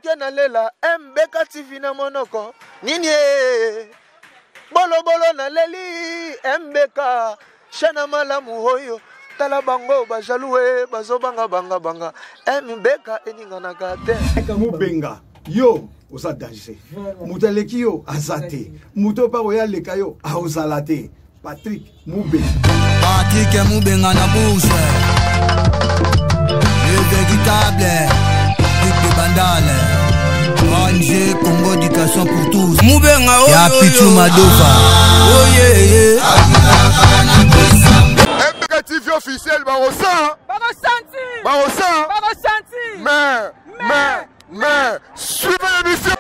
ke nalela MBK TV na monoko nini bolo bolo naleli MBK shana malamu hoyo tala bango bajalue bazobanga banga banga MBK eninganaka te mubenga yo osa danger mutaleki yo azate muto pa oya leka yo aozalate Patrick Mubenga na bouche le véritable Pipi Bandale Manger Congo éducation pour tous Mubenga oh ya Pichu Madofa oh yeah MBK TV officiel barosa mais suivez l'émission.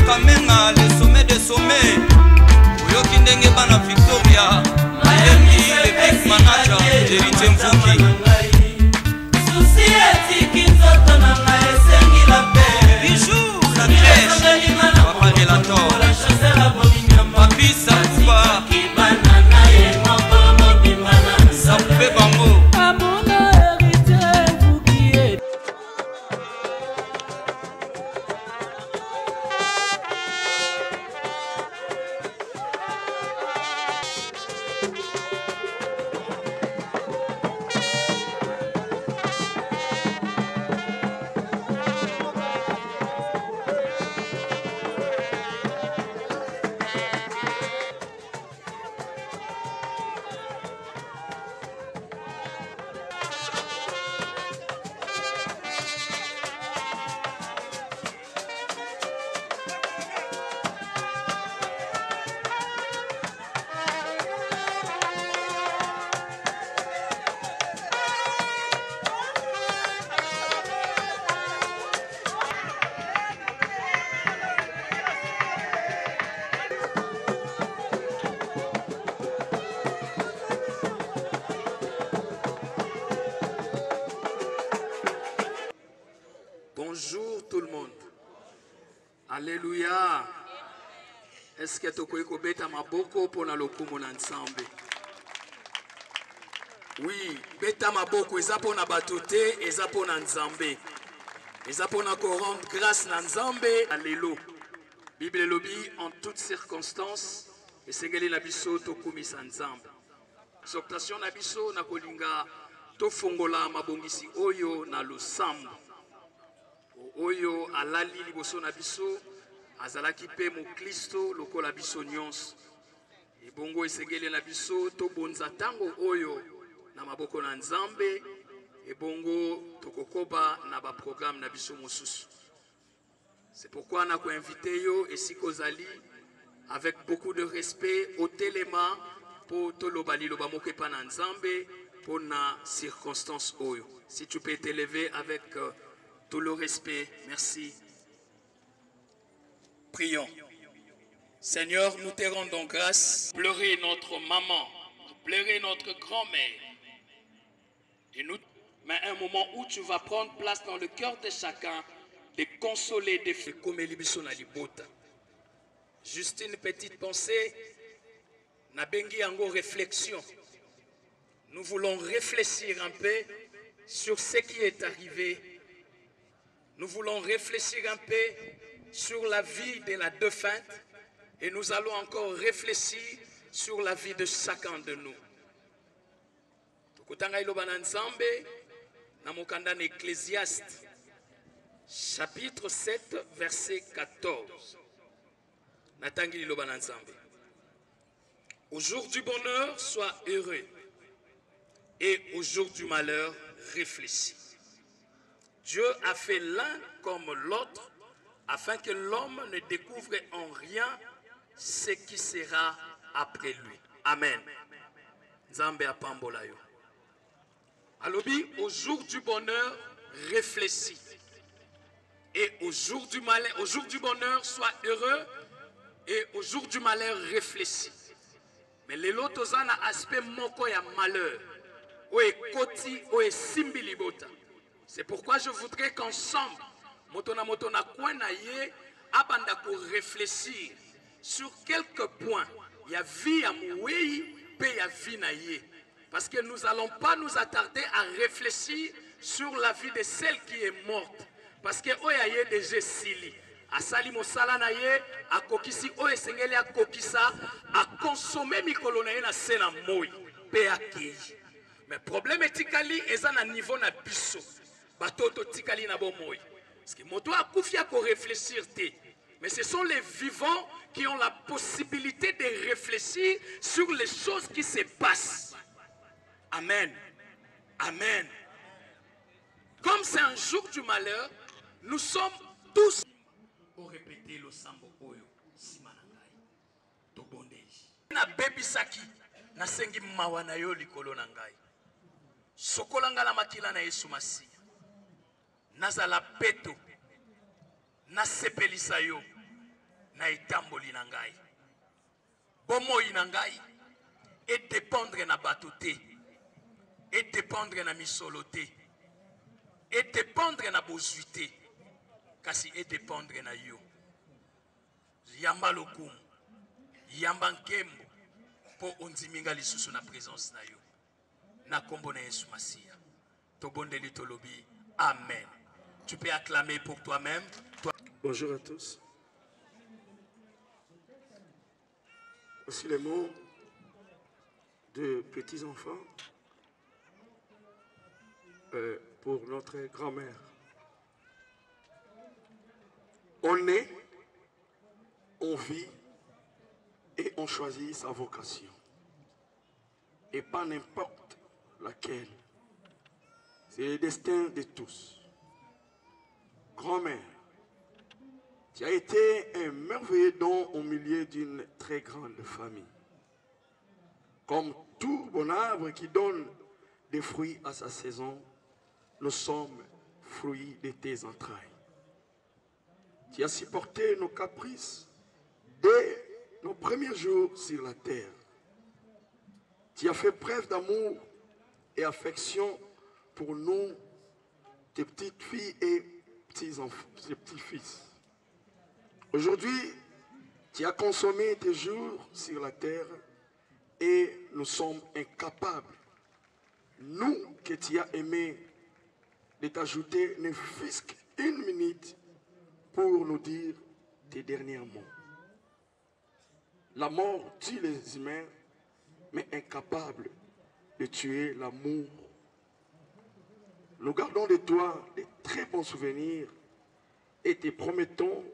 Kamenga, le sommet des sommets. Oyoki ndenge bana Victoria. Miami, le big manager. Héritier Mfouki. Souci etiki nzoto na ngai esengi la paix. Bijou, la crèche. Papa Relator. Papi Sakuba. Sakuba Bango. Bonjour tout le monde. Alléluia. Est-ce que tu peux beta maboko pour la lokumo ensemble? Oui, beta maboko eza pour na batote, eza pour na nzambe. Eza pour na ko rendre grâce na nzambe. Alléluia. Bible lobby en toutes circonstances et sengeli na biso to kumisa nzambe. Exhortation na biso na kolinga to fongola mabongisi oyo na losambo. Oyo alali liboso na biso azalaki pe mo Kristo lokola biso nyonso ebongo esengeli na biso to bonza tango oyo na maboko na nzambe ebongo tokokoba na ba programme na biso mosusu. C'est pourquoi na ko invité yo esiko zali avec beaucoup de respect au téléma pour tolobali loba mokepa na nzambe pour na circonstance oyo. Si tu peux t'élever avec tout le respect, merci. Prions. Seigneur, nous te rendons grâce. Pleurer notre maman, pleurer notre grand-mère. Et nous, mais un moment où tu vas prendre place dans le cœur de chacun, de consoler, de faire comme Elibiso na libota. Juste une petite pensée, na bengi ango réflexion. Nous voulons réfléchir un peu sur ce qui est arrivé. Nous voulons réfléchir un peu sur la vie de la défunte et nous allons encore réfléchir sur la vie de chacun de nous. Tokotanga ilobana nzambe na mokanda na Ecclésiaste chapitre 7 verset 14. Natangi ilobana nzambe. Au jour du bonheur, sois heureux et au jour du malheur, réfléchis. Dieu a fait l'un comme l'autre afin que l'homme ne découvre en rien ce qui sera après lui. Amen. Nzambe apambola yo. Alobi, au jour du bonheur, réfléchis. Et au jour du malheur, au jour du bonheur, sois heureux. Et au jour du malheur, réfléchis. Mais les lotos ont un aspect moko ya malheur. Oye koti, oye simbi libota. C'est pourquoi je voudrais qu'ensemble, motona kwana ye, abanda ko réfléchir sur quelques points. Il y a vie à mouei, pe ya vie na ye. Parce que nous n'allons pas nous attarder à réfléchir sur la vie de celle qui est morte. Parce que oya ye déjà sili. Asali mosala na ye, a kokisi oye sengeli a kokisa, a consommer mikolo na ye na sena moi, pe a kei. Mais problème etikali eza na niveau na biso. Batoto tikali na bo moi. Parce que moto a kufia ko réfléchir te. Mais ce sont les vivants qui ont la possibilité de réfléchir sur les choses qui se passent. Amen. Amen. Comme c'est un jour du malheur, nous sommes tous pour répéter le sambo oyo simanangai. To bondage. Na baby saki na sengi mawa na yo likolo na ngai. Sokolanga la makila na Yesu Masiya. Nazala peto. Na sepelisa yo. Na etamboli na ngai. Bomoi na ngai. Et dépendre na batote. Et dépendre na misolote. Et dépendre na bozuite. Kasi et dépendre na yo. Yamba lokumu. Yamba nkembo. Po onziminga lisusu na présence na yo. Na kombo na Yesu Masiya. Tobondeli tolobi. Amen. Tu peux acclamer pour toi-même. Bonjour à tous. Voici les mots de petits-enfants pour notre grand-mère. On est, on vit et on choisit sa vocation. Et pas n'importe laquelle. C'est le destin de tous. Grand-mère, tu as été un merveilleux don au milieu d'une très grande famille. Comme tout bon arbre qui donne des fruits à sa saison, nous sommes fruits de tes entrailles. Tu as supporté nos caprices dès nos premiers jours sur la terre. Tu as fait preuve d'amour et affection pour nous, tes petites filles et tes petits-fils. Aujourd'hui, tu as consommé tes jours sur la terre et nous sommes incapables, nous que tu as aimé, de t'ajouter ne fût-ce qu'une minute pour nous dire tes derniers mots. La mort tue les humains, mais incapable de tuer l'amour. Nous gardons de toi de très bons souvenirs et te promettons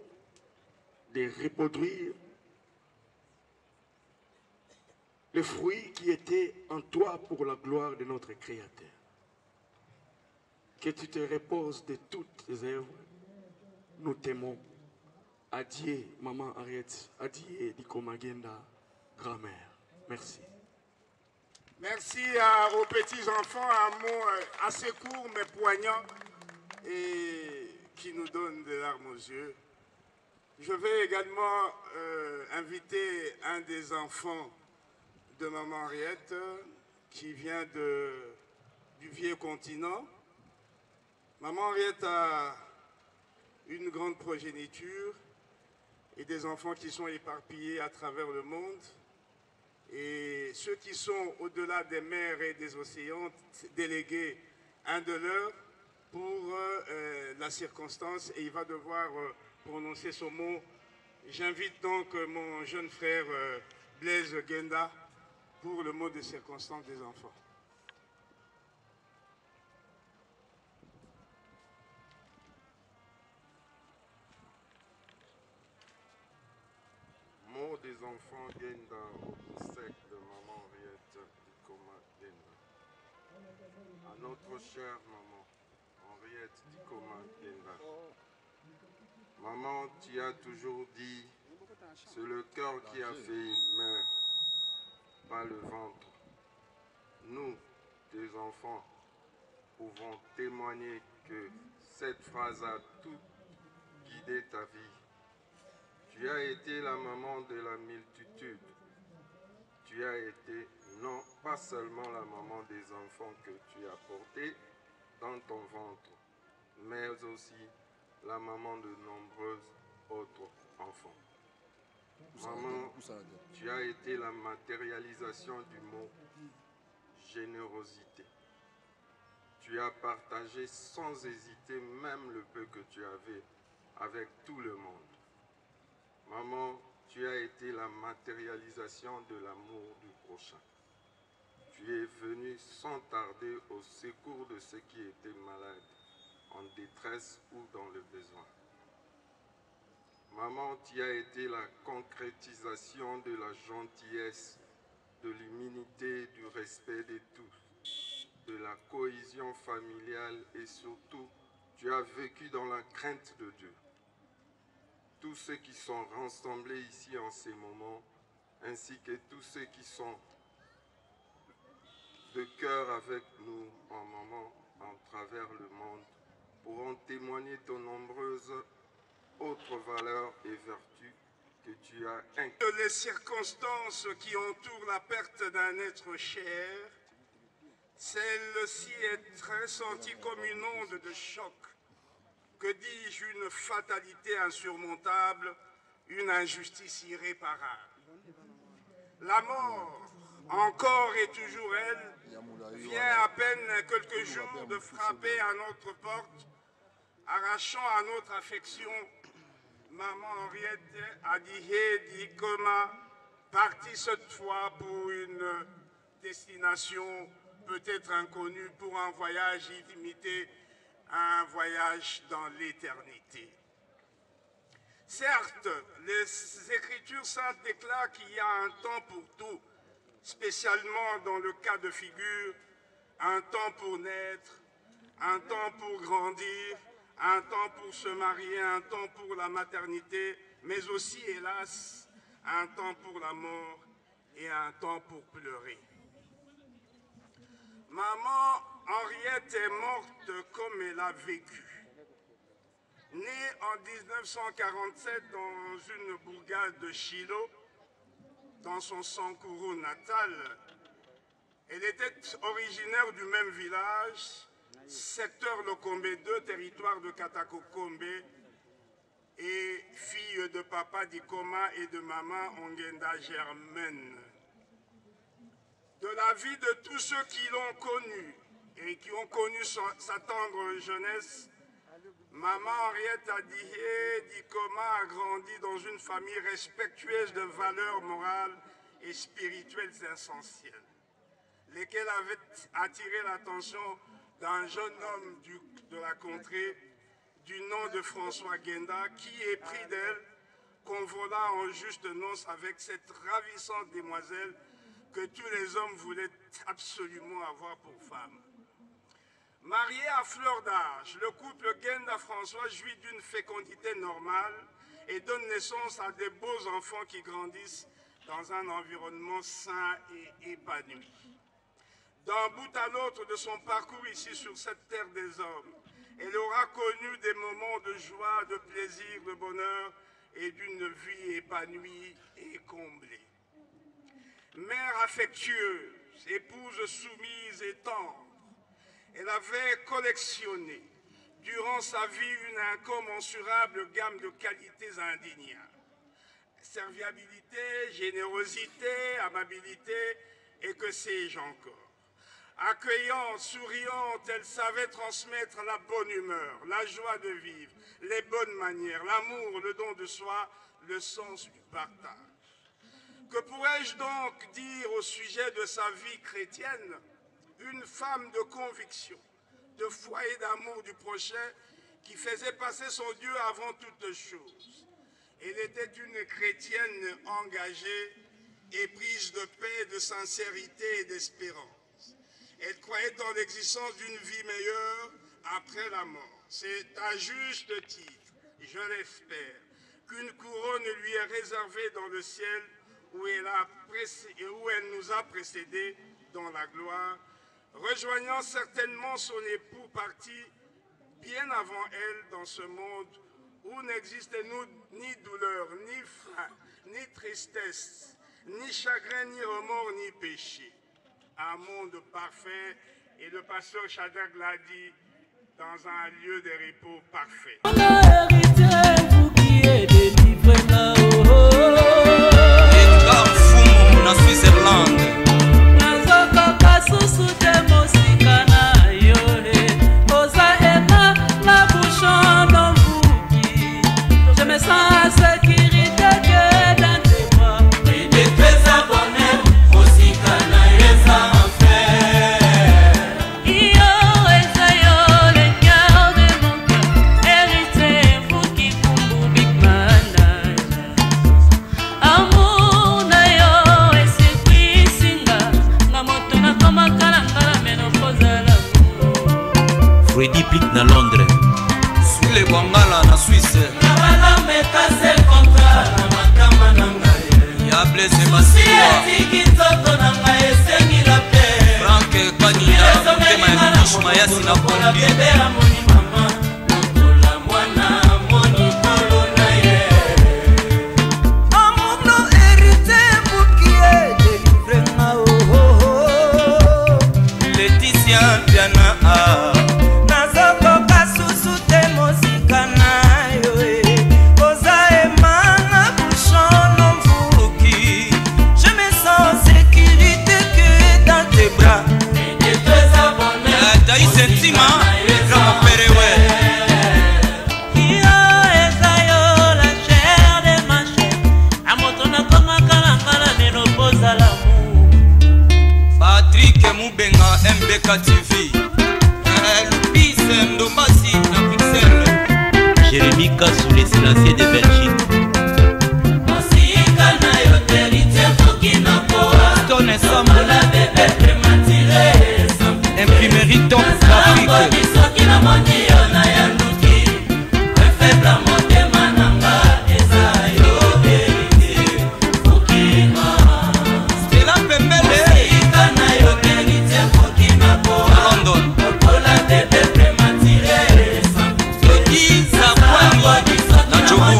de reproduire les fruits qui étaient en toi pour la gloire de notre Créateur. Que tu te reposes de toutes tes œuvres. Nous t'aimons. Adieu, maman Henriette. Adieu, Diko Magenda, grand-mère. Merci. Merci aux petits-enfants, un mot assez court mais poignant et qui nous donne des larmes aux yeux. Je vais également inviter un des enfants de maman Henriette qui vient du vieux continent. Maman Henriette a une grande progéniture et des enfants qui sont éparpillés à travers le monde. Et ceux qui sont au-delà des mers et des océans, délégués un de leurs pour la circonstance, et il va devoir prononcer ce mot. J'invite donc mon jeune frère Blaise Genda pour le mot de circonstance des enfants. Mot des enfants Genda au sec de maman Henriette Dikoma Genda. À notre chère maman Henriette Dikoma Genda. Maman, tu as toujours dit, c'est le cœur qui a fait une mère, pas le ventre. Nous, tes enfants, pouvons témoigner que cette phrase a tout guidé ta vie. Tu as été la maman de la multitude. Tu tu as été non pas seulement la maman des enfants que tu as portés dans ton ventre, mais aussi la maman de nombreux autres enfants. Maman, tu as été la matérialisation du mot générosité. Tu as partagé sans hésiter même le peu que tu avais avec tout le monde. Maman, tu as été la matérialisation de l'amour du prochain. Tu es venu sans tarder au secours de ceux qui étaient malades, en détresse ou dans le besoin. Maman, tu as été la concrétisation de la gentillesse, de l'humilité, du respect de tous, de la cohésion familiale et surtout, tu as vécu dans la crainte de Dieu. Tous ceux qui sont rassemblés ici en ces moments, ainsi que tous ceux qui sont de cœur avec nous en moment, en travers le monde, pourront témoigner de nombreuses autres valeurs et vertus que tu as inculquées. Les circonstances qui entourent la perte d'un être cher, celle-ci est ressentie comme une onde de choc. Que dis-je, une fatalité insurmontable, une injustice irréparable. La mort, encore et toujours elle, vient à peine quelques jours de frapper à notre porte, arrachant à notre affection maman Henriette Adihé Dikoma, partie cette fois pour une destination peut-être inconnue, pour un voyage illimité, un voyage dans l'éternité. Certes, les Écritures saintes déclarent qu'il y a un temps pour tout, spécialement dans le cas de figure, un temps pour naître, un temps pour grandir, un temps pour se marier, un temps pour la maternité, mais aussi, hélas, un temps pour la mort et un temps pour pleurer. Maman Henriette est morte comme elle a vécu. Née en 1947 dans une bourgade de Chilo, dans son Sankourou natal, elle était originaire du même village, secteur Lokombe 2, territoire de Katakokombe, et fille de papa Dikoma et de maman Ongenda Germaine. De la vie de tous ceux qui l'ont connue et qui ont connu sa tendre jeunesse, maman Henriette Adihé Dikoma a grandi dans une famille respectueuse de valeurs morales et spirituelles essentielles, lesquelles avaient attiré l'attention d'un jeune homme de la contrée du nom de François Genda, qui épris d'elle, convola en juste noces avec cette ravissante demoiselle que tous les hommes voulaient absolument avoir pour femme. Marié à fleur d'âge, le couple Genda-François jouit d'une fécondité normale et donne naissance à de beaux enfants qui grandissent dans un environnement sain et épanoui. D'un bout à l'autre de son parcours ici sur cette terre des hommes, elle aura connu des moments de joie, de plaisir, de bonheur et d'une vie épanouie et comblée. Mère affectueuse, épouse soumise et tendre, elle avait collectionné durant sa vie une incommensurable gamme de qualités indéniables. Serviabilité, générosité, amabilité et que sais-je encore. Accueillante, souriante, elle savait transmettre la bonne humeur, la joie de vivre, les bonnes manières, l'amour, le don de soi, le sens du partage. Que pourrais-je donc dire au sujet de sa vie chrétienne? Une femme de conviction, de foi et d'amour du prochain qui faisait passer son Dieu avant toutes choses. Elle était une chrétienne engagée, éprise de paix, de sincérité et d'espérance. Elle croyait en l'existence d'une vie meilleure après la mort. C'est à juste titre, je l'espère, qu'une couronne lui est réservée dans le ciel où elle nous a précédés dans la gloire, rejoignant certainement son époux parti bien avant elle dans ce monde où n'existait ni douleur, ni faim, ni tristesse, ni chagrin, ni remords, ni péché. Un monde parfait, et le pasteur Shadrach l'a dit, dans un lieu de repos parfait. Vous qui êtes délivré là-haut. Edgar Fumo, na Switzerland. Nazokaka susu te mosika na yo oza ema la bouchon d'envouki. Je me sens en sécurité que dans tes bras. Et de tes abonnés, mosika na yesa enfer. Yo eza yo le cœur de mon cœur. Hérité vous qui kumbu big manage. Amour na yo esprit singa. Na moto na koma kalangala menopause l'amour. Freddy Pitt na Londres. Sule Bwangala na Suisse. Nabala mekase kontra na makama na ngai. Ya blesse Masiwa. Tiki toto na ngai esengi la paix. Frank Kanina mutema ya Minish Mayasi na Kondi. Bebera moni mama. Lokola mwana moni polo na ye. Amour non hérité pour qui est délivré na oh oh oh. Laetitia Diana nazokoka susu te mosika na yo oza emanga bouchon mvuki. Je me sens en sécurité que dans tes bras. Taïs Intima, grand père ouais. Yo eza yo la chair de ma chair. Amoto na koma kalangala menopause l'amour. Patrick Moubenga MBK TV. Lupis Ndombasi na Bruxelles. Jérémy Kassou, les silencieux de Belgique. Mosika na yo terite fuki na poa. Stone Sambo la bébé prématuré. Imprimerie Top Graphique. Soki na moni yo na yanduki. Un faible motema nanga eza yo hérité fuki na. Stella Pembele. Mosika na yo terite fuki na poa. London. Lokola bébé prématuré. Soki Zakwani na Djogo.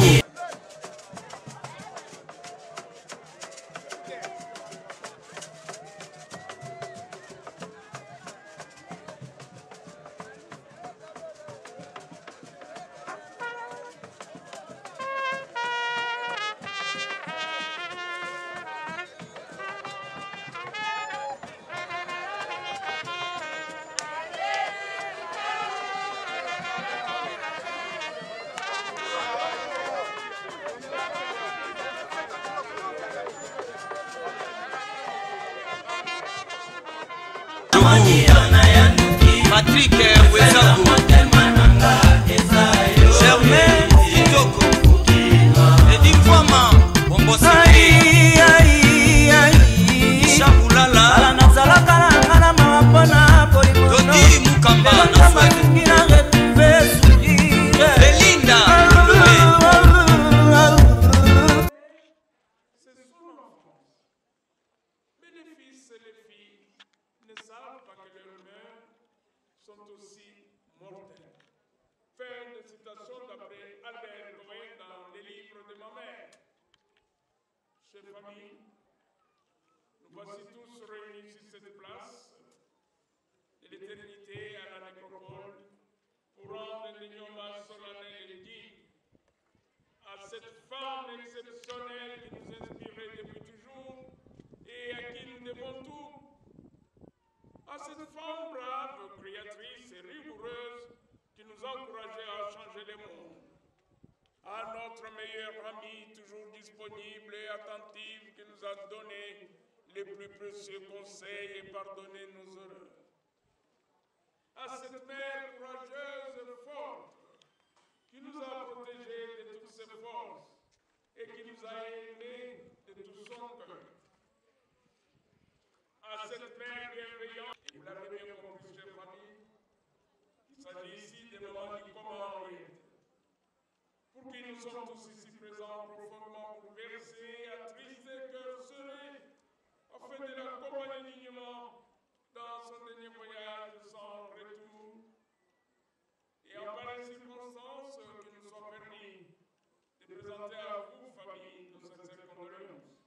Patrick Wezago, Germain Itoko, Edim Fama, Bombo Siki, Shabulala, Dodi Mukamba, Belinda, Mais les fils et les filles ne savent pas que leurs mœurs sont aussi mortelles. Fin de citation d'après Albert Cohen dans les livres de ma mère. Chers familles, nous voici tous réunis sur cette place de l'éternité à la nécropole pour rendre un hommage solennel et digne à cette femme exceptionnelle qui nous inspirait depuis toujours et à qui nous devons tout. À cette femme brave, créatrice et rigoureuse qui nous encourageait à changer le monde. À notre meilleur ami, toujours disponible et attentif, qui nous a donné les plus précieux conseils et pardonné nos erreurs. À cette mère courageuse et forte, qui nous a protégés de toutes ses forces et qui nous a aimés de tout son cœur. À cette mère bienveillante, et vous l'avez bien compris, chers familles, il s'agit ici des moments du commun orienté, pour qui nous sommes tous ici présents, profondément bouleversés, attristés, cœurs serrés, afin de l'accompagner dignement dans son dernier voyage sans retour. Et en pareille circonstance, qu'il nous soit permis de présenter à vous, famille, nos sincères condoléances.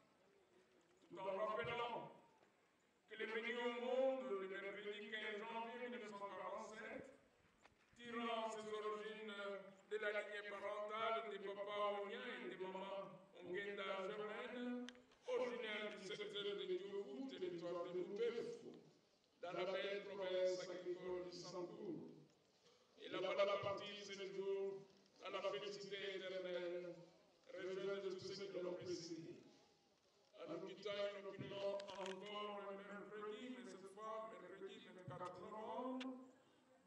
dans la belle province agricole du Sancourt. Et là-bas la partie ce jour à la félicité éternelle, rejoindre de tous ceux qui l'ont précédé. En nous quittant, nous opinons encore le mercredi, mais cette fois, mercredi 24 novembre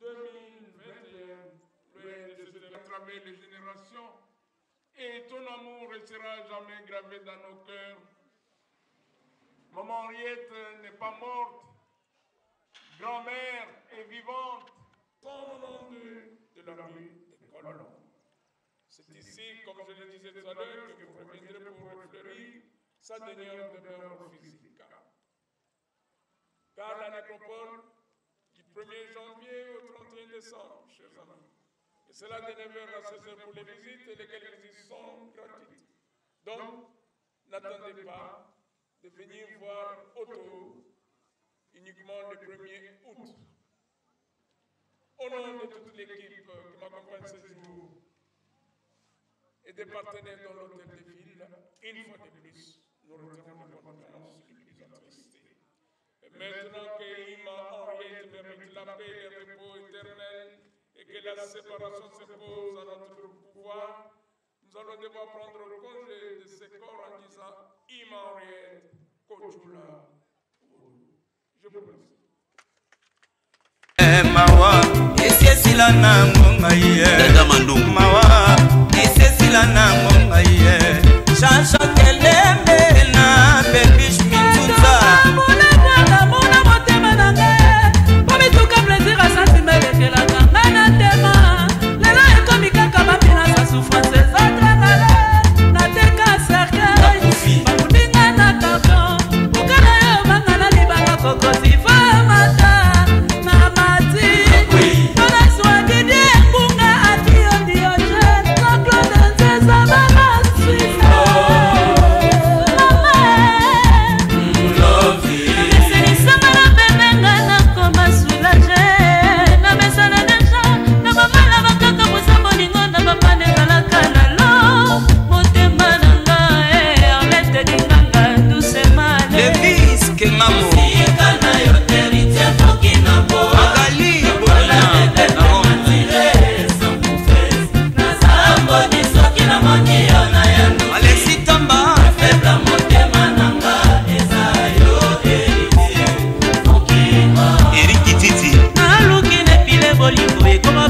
2021, loin de se à travers les générations, et ton amour restera jamais gravé dans nos cœurs. Maman Henriette n'est pas morte, grand-mère est vivante, comme au nom de la rue des colons. C'est ici, comme je le disais tout à l'heure, que vous reviendrez pour refleurir sa dernière demeure physique. Car la nécropole, du 1er janvier au 31 décembre, chers amis, et cela de 9h à 16h pour les visites, et lesquelles visites sont gratuites. Donc, n'attendez pas de venir voir Otto uniquement le 1er août. Au nom de toute l'équipe qui m'accompagne ce jour et des partenaires dans l'hôtel de ville, une fois de plus, nous retirons les condoléances les plus attristées. Et maintenant que Ima Henriette mérite la paix et le repos éternel et que la séparation se pose à notre pouvoir, nous allons devoir prendre congé de ce corps en disant Ima Henriette, Kochula. Je vous remercie. Mawa, esesila na ngonga ye. Mawa, esesila na ngonga ye. Chacha kelembe na baby shmitunza. Mona mwana mona motema na ngai. Pomi tuka plaisir a sentime lekela kanga na tema. Lelo ekomi kaka bapina sa souffrance ezatra ngala. Nateka cercueil. Bakundinga na carton. Ukana yo banga na libanga kokoti fa mata.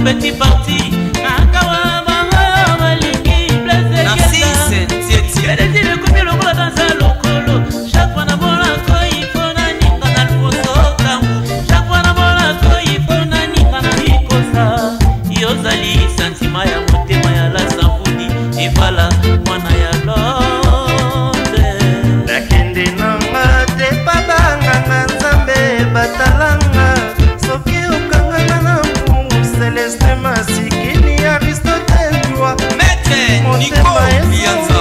Petit parti, Nakawa, Mama, Maliki, Blaise, Narcisse, Tieti. Elle dit le combien le rôle dans un locolo. Chaque fois, Nabola, il faut Nani, Alfonso, Kambu. Chaque fois, Nabola, il faut Nani, Nikosa. Yozali, Santima, ya Motema, ya la Safudi. Et voilà, Mwana ya Lode. La Kende Nanga, te Pabanga, Nzambe, Batalanga. Soki Okanga, Nana. Céleste Masikini Aristote Dua Maître Nico Lianza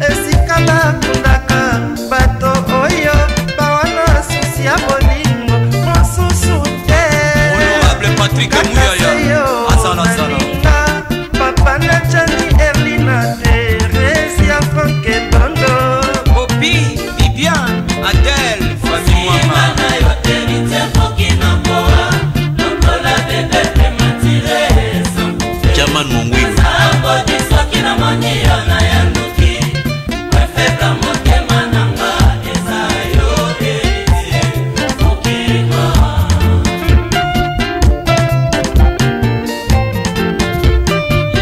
Esika bakundaka bato oyo bawana susi ya bolingo mosusu te Honorable Patrick Muyaya Azala Zala Papa Nachani Erlina Teresia Franke Bondo Popi Bibiane Adèle Famille Mama Jaman Mongwini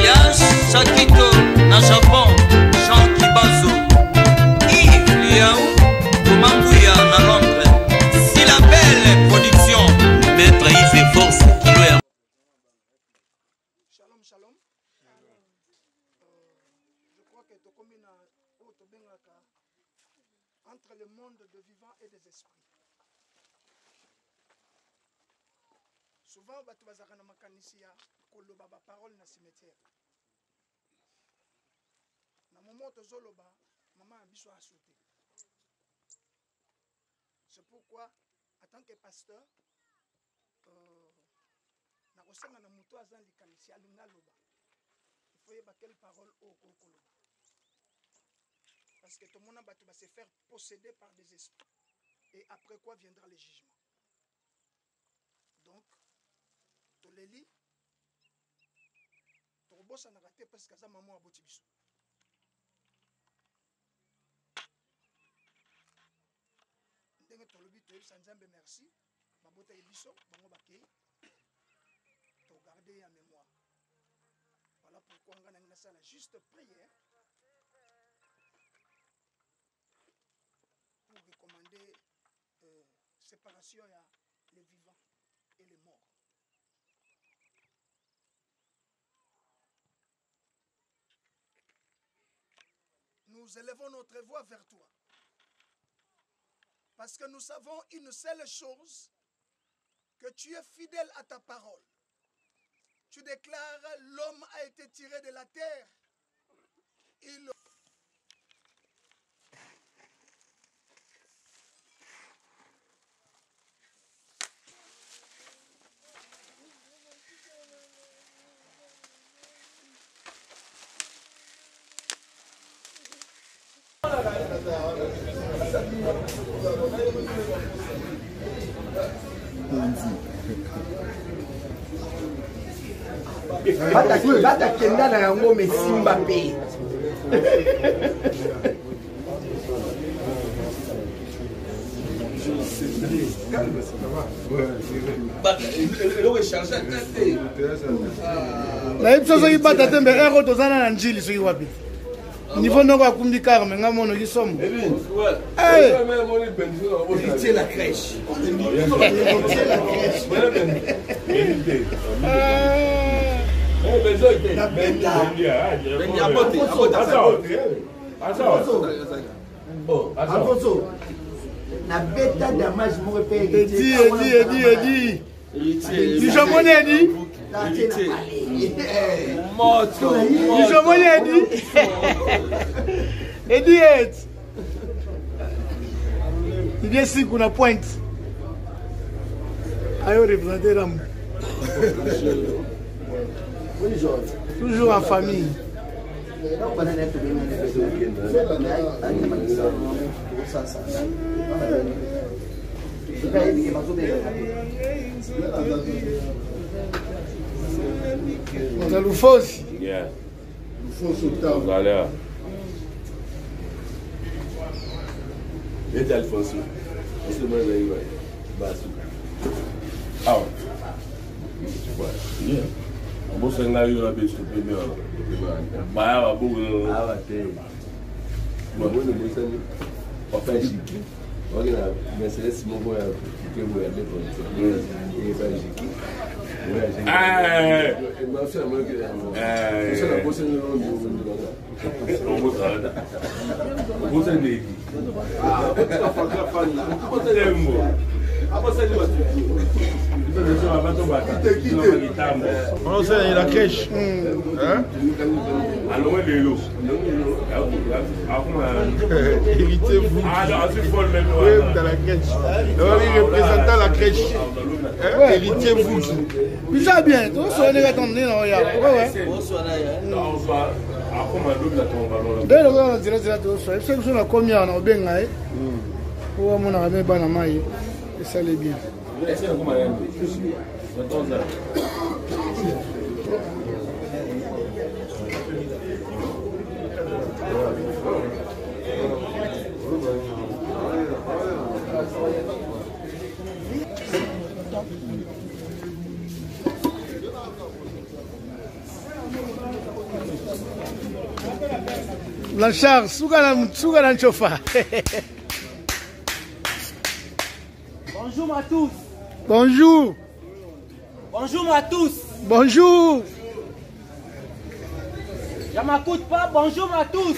Yash Shakito na Japon Jean Kibazo Yves Liao Tomanguya na Londres Si la belle production Maître Yves et Force Kilo ya Shalom, shalom. Je crois que tu combines entre le monde de vivants et des esprits. Souvent, tu vas à la makanisia, koloba ba parole na cimetière. Na moment to zoloba, maman biso a sauté. C'est pourquoi, en tant que pasteur, na kosenga na muto azan likanisi alinga loba. Il faut yeba quelle parole au koloba. Parce que tout le monde va se faire posséder par des esprits. Et après quoi viendra le jugement. Donc, Toleli, Torbosa n'a raté parce que ça maman a boti biso. Ndenge tolobi toyebi sanzambe merci. Babota yebiso, bango bakei. To garder en mémoire. Voilà pourquoi on a la juste prière pour recommander séparation à les vivants et les morts. Nous élevons notre voix vers toi. Parce que nous savons une seule chose, que tu es fidèle à ta parole. Tu déclares, l'homme a été tiré de la terre. Il... Bata kenda na yango mesimba pe. Na ipso so ibata tembe ero tozana na njili so iwapi. Niveau noko akumbi karme nga mono kisomo. Eh. C'est la crèche. Na beta damage mo repère. Edi. Tu jamone edi. Moto. Tu jamone edi. Edi et. Il vient ici qu'on a pointe. Ayo représenter l'âme. Toujours en famille. On a l'oufos. Yeah. L'oufos Valeu. Vete Alfonso. Esse manda aí, vai. Baço. Ah. Yeah. A bolsa ainda aí na vez que primeiro. Vai a boca. Ah, vai ter. Uma boa bolsa ali. Papel chique. Olha lá, Mercedes mo boa que eu vou ali para e vai chique. Ah, mas você não quer. Você não pode não Você dele. Ah, você vai fazer fala. Você lembra? Ah, você lembra? On sait la crèche. Alors les loups. Irritez-vous. Ah, c'est folle même. Oui, dans la crèche. Il représentant la crèche. Irritez-vous. Bizarre bien. Tout ça, on est attendu. Dès le moment où on dirait tout ça, c'est que je n'ai combien on a bien gagné. Pour mon ami Banamaï, et ça l'est bien. Blanchard, Sougala Nchofa. Bonjour à tous. Bonjour. Bonjour à tous. Bonjour. Je m'écoute pas. Bonjour à tous.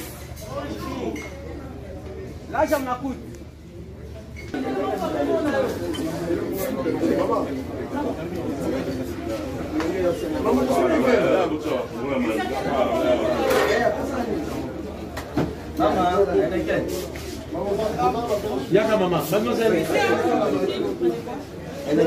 Bonjour. Là, je m'écoute. Yaka maman, mademoiselle. Não,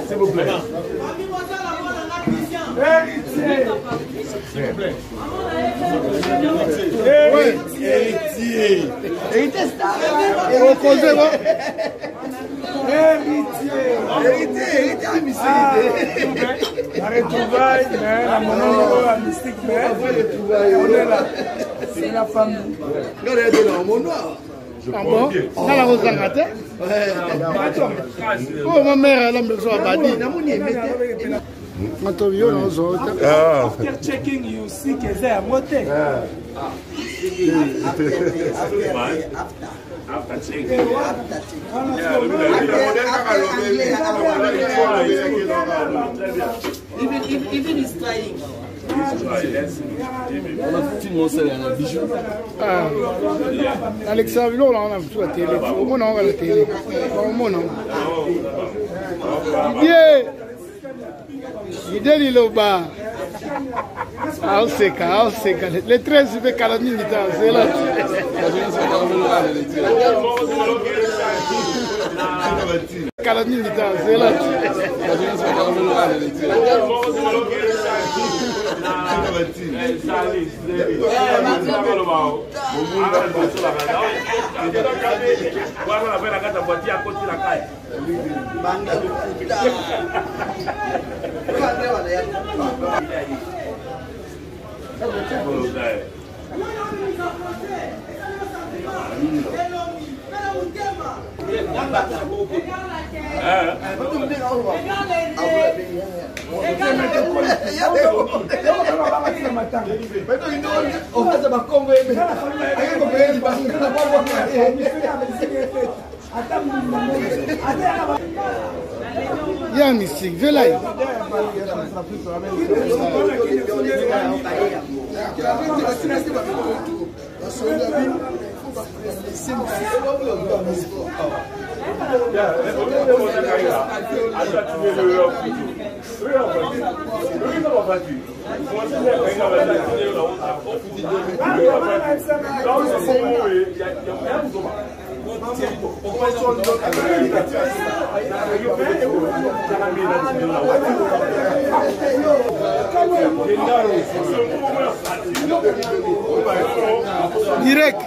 S'il vous plaît. S'il vous plaît. Héritier. Héritier star. Héritier à Mystique. La retrouvaille, mais la monnaie à Mystique, mais on est là. C'est la famille. Regardez là, mon noir. Ah bon? On a la rose en gâteau? Oh, ma mère, elle a besoin de badi. After checking, you see que c'est à monter. After checking. Even is trying. On a tout le monde, c'est un bijou. Alexa, là, on a tout la télé. Au moins, on a la télé. Au moins, non. Idée, il est au bas. Ah, c'est ça. Les 13, je vais 40 000 litres. C'est là. C'est là. Il y a un mystique, je l'ai. Direct.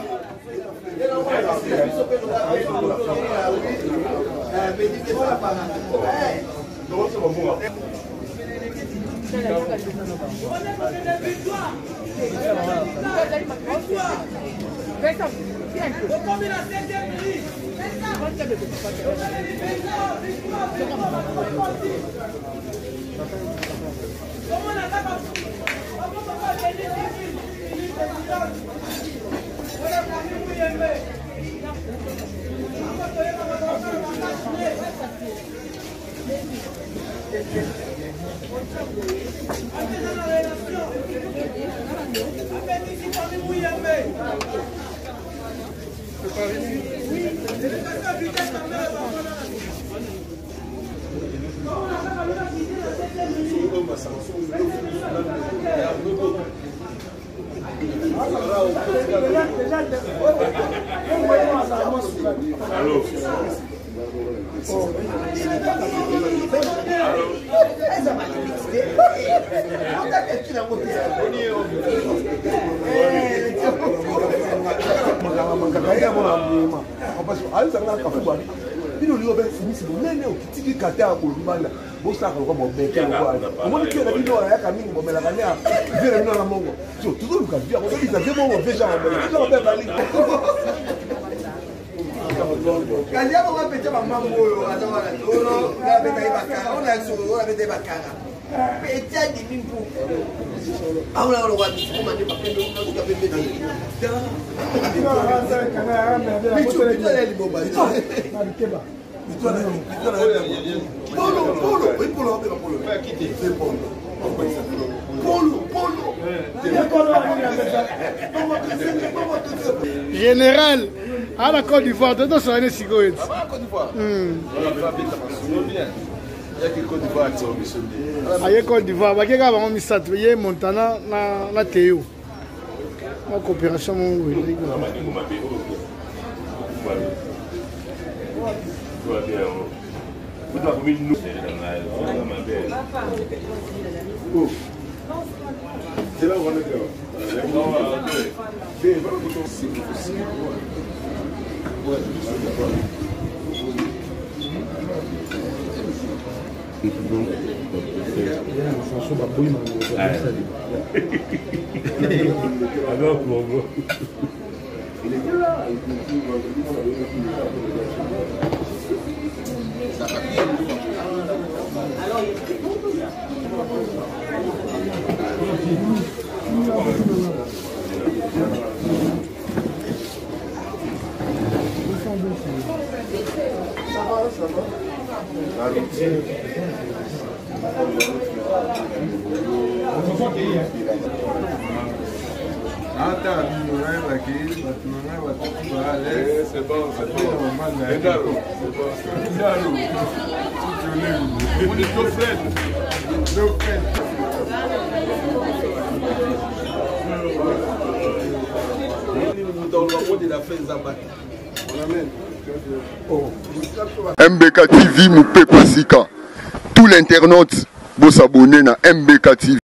Général, à la Côte d'Ivoire, tu dois soigner si Côte d'Ivoire. Il y a que Côte d'Ivoire qui sont mis. Il y a Côte d'Ivoire, il y a un ministère, il y a Montana, la Théo. La coopération, oui. C'est là où on est là. C'est bon, MBK TV Moupé Pasika. Tout l'internaute, vous s'abonner à MBK TV.